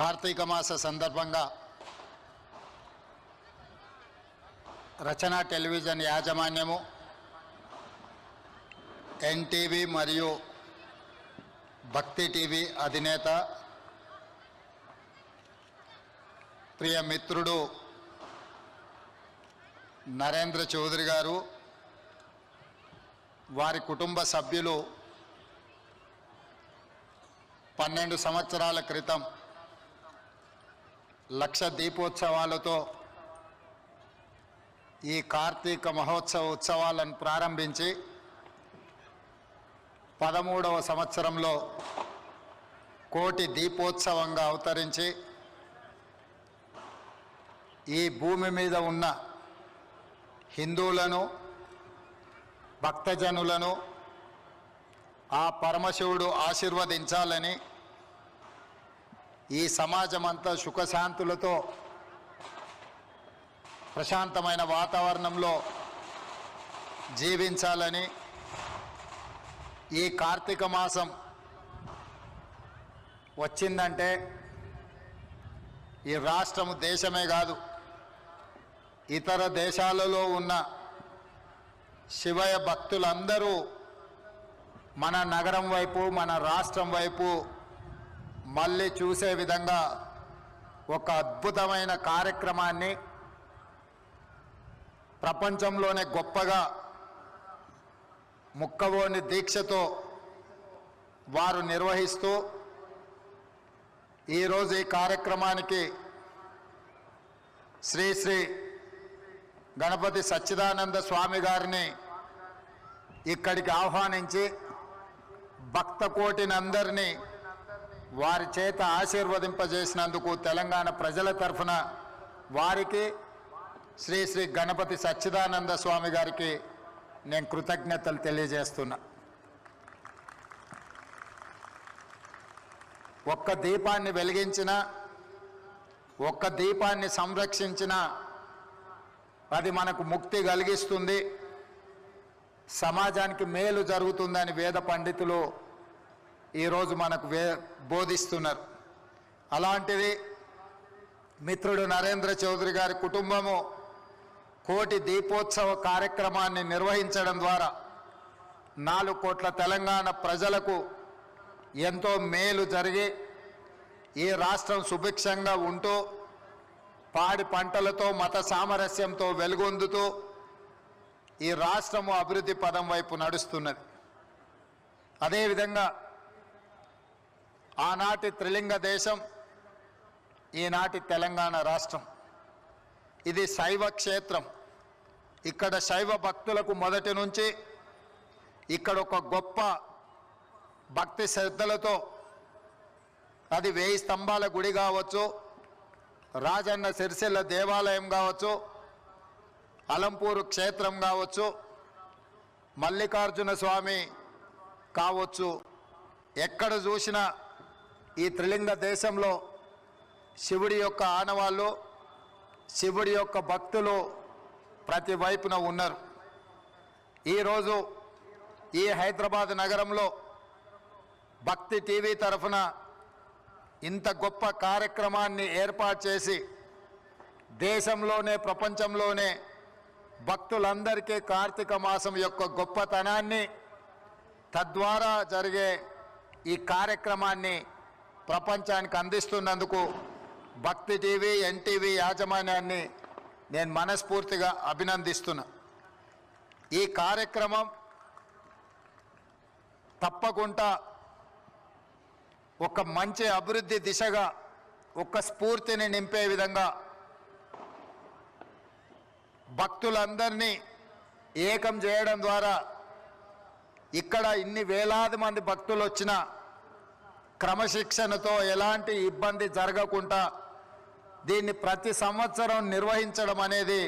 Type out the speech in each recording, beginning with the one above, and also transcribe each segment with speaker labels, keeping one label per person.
Speaker 1: కార్తీక మాస సందర్భంగా రచన television యాజమాన్యము NTV మరియు భక్తి టీవీ అధినేత ప్రియ మిత్రుడు నరేంద్ర చౌదరి గారు వారి కుటుంబ సభ్యులు 12 సంవత్సరాల క్రితం లక్ష దీపోత్సవాలతో ఈ కార్తీక మహోత్సవ ఉత్సవాలను ప్రారంభించి 13వ సంవత్సరంలో కోటి దీపోత్సవంగా అవతరించి ఈ భూమి మీద ఉన్న హిందువులను భక్తజనులను ఆ పరమశివుడు ఆశీర్వదించాలని ఈ సమాజమంతా సుఖశాంతులతో ప్రశాంతమైన వాతావరణంలో జీవించాలని ఈ కార్తీక మాసం వచ్చిందంటే ఈ రాష్ట్రము దేశమే కాదు ఇతర దేశాలలో ఉన్న శివయ్య భక్తులందరూ మన నగరం వైపు మన రాష్ట్రం వైపు మళ్ళీ చూసే విధంగా ఒక అద్భుతమైన కార్యక్రమాన్ని ప్రపంచంలోనే గొప్పగా ముక్కవోని దీక్షతో వారు నిర్వహిస్తూ ఈరోజు ఈ కార్యక్రమానికి శ్రీ శ్రీ గణపతి సచ్చిదానంద స్వామి గారిని ఇక్కడికి ఆహ్వానించి భక్త కోటినందరినీ వారి చేత ఆశీర్వదింపజేసినందుకు తెలంగాణ ప్రజల తరఫున వారికి శ్రీ శ్రీ గణపతి సచ్చిదానంద స్వామి గారికి నేను కృతజ్ఞతలు తెలియజేస్తున్నా. ఒక్క దీపాన్ని వెలిగించిన ఒక్క దీపాన్ని సంరక్షించిన అది మనకు ముక్తి కలిగిస్తుంది, సమాజానికి మేలు జరుగుతుందని వేద పండితులు ఈరోజు మనకు బోధిస్తున్నారు. అలాంటిది మిత్రుడు నరేంద్ర చౌదరి గారి కుటుంబము కోటి దీపోత్సవ కార్యక్రమాన్ని నిర్వహించడం ద్వారా 4 కోట్ల తెలంగాణ ప్రజలకు ఎంతో మేలు జరిగి ఈ రాష్ట్రం సుభిక్షంగా ఉంటూ పాడి పంటలతో మత సామరస్యంతో వెలుగొందుతూ ఈ రాష్ట్రము అభివృద్ధి పదం వైపు నడుస్తున్నది. అదేవిధంగా ఆనాటి త్రిలింగ దేశం ఈనాటి తెలంగాణ రాష్ట్రం ఇది శైవ క్షేత్రం. ఇక్కడ శైవ భక్తులకు మొదటి నుంచి ఇక్కడ ఒక గొప్ప భక్తి శ్రద్ధలతో అది 1000 స్తంభాల గుడి కావచ్చు, రాజన్న సిరిసిల్ల దేవాలయం కావచ్చు, అలంపూరు క్షేత్రం కావచ్చు, మల్లికార్జున స్వామి కావచ్చు, ఎక్కడ చూసినా ఈ త్రిలింగ దేశంలో శివుడి యొక్క ఆనవాళ్ళు శివుడి యొక్క భక్తులు ప్రతి వైపున ఉన్నారు. ఈరోజు ఈ హైదరాబాద్ నగరంలో భక్తి టీవీ తరఫున ఇంత గొప్ప కార్యక్రమాన్ని ఏర్పాటు చేసి దేశంలోనే ప్రపంచంలోనే భక్తులందరికీ కార్తీక మాసం యొక్క గొప్పతనాన్ని తద్వారా జరిగే ఈ కార్యక్రమాన్ని ప్రపంచానికి అందిస్తున్నందుకు భక్తి టీవీ ఎన్టీవీ యాజమాన్యాన్ని నేను మనస్ఫూర్తిగా అభినందిస్తున్నా. ఈ కార్యక్రమం తప్పకుండా ఒక మంచి అభివృద్ధి దిశగా ఒక స్ఫూర్తిని నింపే విధంగా భక్తులందరినీ ఏకం చేయడం ద్వారా ఇక్కడ ఇన్ని వేలాది మంది భక్తులు వచ్చినా క్రమశిక్షణతో ఎలాంటి ఇబ్బంది జరగకుండా దీన్ని ప్రతి సంవత్సరం నిర్వహించడం అనేది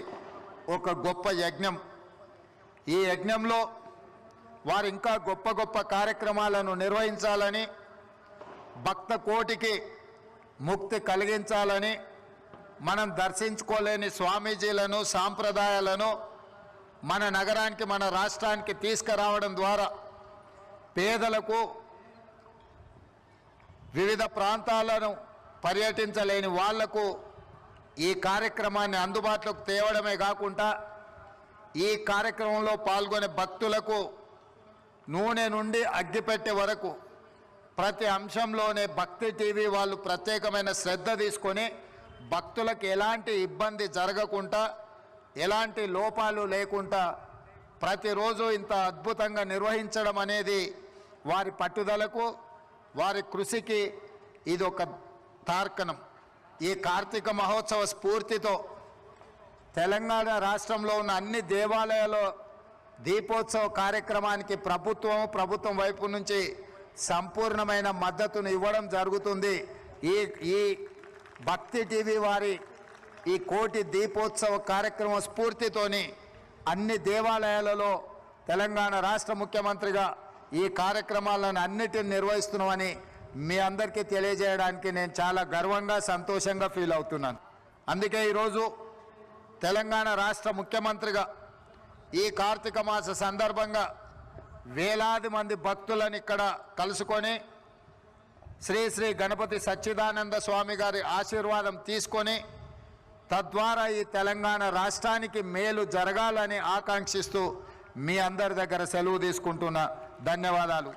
Speaker 1: ఒక గొప్ప యజ్ఞం. ఈ యజ్ఞంలో వారు ఇంకా గొప్ప గొప్ప కార్యక్రమాలను నిర్వహించాలని భక్త కోటికి ముక్తి కలిగించాలని మనం దర్శించుకోలేని స్వామీజీలను సాంప్రదాయాలను మన నగరానికి మన రాష్ట్రానికి తీసుకురావడం ద్వారా పేదలకు వివిధ ప్రాంతాలను పర్యటించలేని వాళ్లకు ఈ కార్యక్రమాన్ని అందుబాటులోకి తేవడమే కాకుండా ఈ కార్యక్రమంలో పాల్గొనే భక్తులకు నూనె నుండి అగ్గిపెట్టె వరకు ప్రతి అంశంలోనే భక్తి టీవీ వాళ్ళు ప్రత్యేకమైన శ్రద్ధ తీసుకొని భక్తులకు ఎలాంటి ఇబ్బంది జరగకుండా ఎలాంటి లోపాలు లేకుండా ప్రతిరోజు ఇంత అద్భుతంగా నిర్వహించడం అనేది వారి పట్టుదలకు వారి కృషికి ఇది ఒక తార్కణం. ఈ కార్తీక మహోత్సవ స్ఫూర్తితో తెలంగాణ రాష్ట్రంలో ఉన్న అన్ని దేవాలయాల్లో దీపోత్సవ కార్యక్రమానికి ప్రభుత్వం వైపు నుంచి సంపూర్ణమైన మద్దతును ఇవ్వడం జరుగుతుంది. ఈ భక్తి టీవీ వారి ఈ కోటి దీపోత్సవ కార్యక్రమం స్ఫూర్తితోని అన్ని దేవాలయాలలో తెలంగాణ రాష్ట్ర ముఖ్యమంత్రిగా ఈ కార్యక్రమాలను అన్నిటిని నిర్వహిస్తున్నామని మీ అందరికీ తెలియజేయడానికి నేను చాలా గర్వంగా సంతోషంగా ఫీల్ అవుతున్నాను. అందుకే ఈరోజు తెలంగాణ రాష్ట్ర ముఖ్యమంత్రిగా ఈ కార్తీక మాస సందర్భంగా వేలాది మంది భక్తులను ఇక్కడ కలుసుకొని శ్రీ శ్రీ గణపతి సచ్చిదానంద స్వామి గారి ఆశీర్వాదం తీసుకొని తద్వారా ఈ తెలంగాణ రాష్ట్రానికి మేలు జరగాలని ఆకాంక్షిస్తూ మీ అందరి దగ్గర సెలవు తీసుకుంటున్నా. ధన్యవాదాలు.